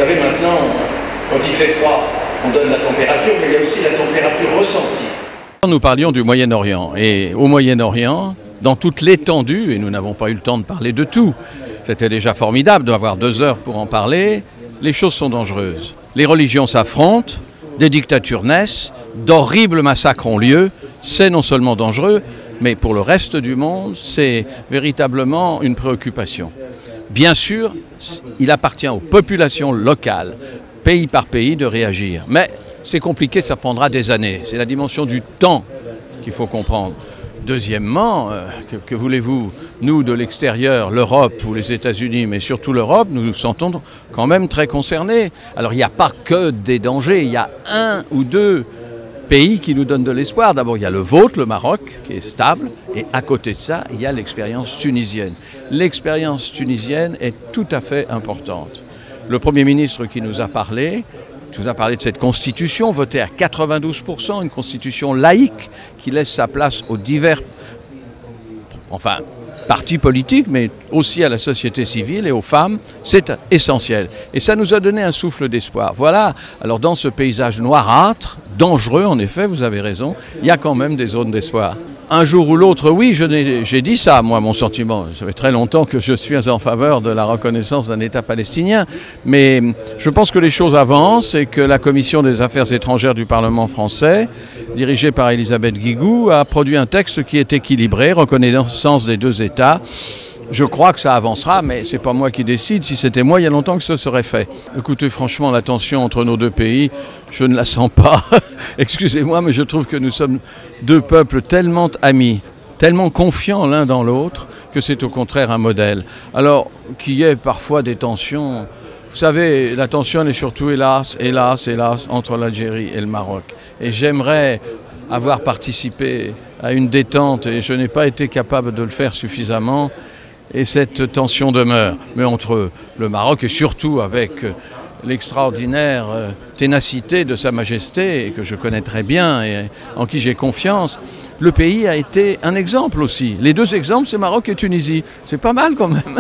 savez, maintenant, quand il fait froid, on donne la température, mais il y a aussi la température ressentie. Nous parlions du Moyen-Orient, et au Moyen-Orient, dans toute l'étendue, et nous n'avons pas eu le temps de parler de tout, c'était déjà formidable d'avoir 2 heures pour en parler, les choses sont dangereuses. Les religions s'affrontent, des dictatures naissent, d'horribles massacres ont lieu, c'est non seulement dangereux, mais pour le reste du monde, c'est véritablement une préoccupation. Bien sûr, il appartient aux populations locales, pays par pays, de réagir. Mais c'est compliqué, ça prendra des années. C'est la dimension du temps qu'il faut comprendre. Deuxièmement, que voulez-vous, nous de l'extérieur, l'Europe ou les États-Unis, mais surtout l'Europe, nous nous sentons quand même très concernés. Alors il n'y a pas que des dangers, il y a 1 ou 2 pays qui nous donnent de l'espoir. D'abord, il y a le vôtre, le Maroc, qui est stable, et à côté de ça, il y a l'expérience tunisienne. L'expérience tunisienne est tout à fait importante. Le Premier ministre qui nous a parlé de cette constitution votée à 92%, une constitution laïque qui laisse sa place aux divers partis politiques, mais aussi à la société civile et aux femmes, c'est essentiel. Et ça nous a donné un souffle d'espoir. Voilà, alors dans ce paysage noirâtre, dangereux en effet, vous avez raison, il y a quand même des zones d'espoir. Un jour ou l'autre, oui, j'ai dit ça, moi, mon sentiment. Ça fait très longtemps que je suis en faveur de la reconnaissance d'un État palestinien. Mais je pense que les choses avancent et que la Commission des affaires étrangères du Parlement français, dirigée par Elisabeth Guigou, a produit un texte qui est équilibré, reconnaissance des 2 États. Je crois que ça avancera, mais ce n'est pas moi qui décide. Si c'était moi, il y a longtemps que ce serait fait. Écoutez, franchement, la tension entre nos 2 pays, je ne la sens pas. Excusez-moi, mais je trouve que nous sommes 2 peuples tellement amis, tellement confiants l'un dans l'autre, que c'est au contraire un modèle. Alors, qu'il y ait parfois des tensions, vous savez, la tension est surtout, hélas, entre l'Algérie et le Maroc. Et j'aimerais avoir participé à une détente, et je n'ai pas été capable de le faire suffisamment. Et cette tension demeure. Mais entre le Maroc et surtout avec l'extraordinaire ténacité de Sa Majesté, et que je connais très bien et en qui j'ai confiance, le pays a été un exemple aussi. Les 2 exemples, c'est Maroc et Tunisie. C'est pas mal quand même.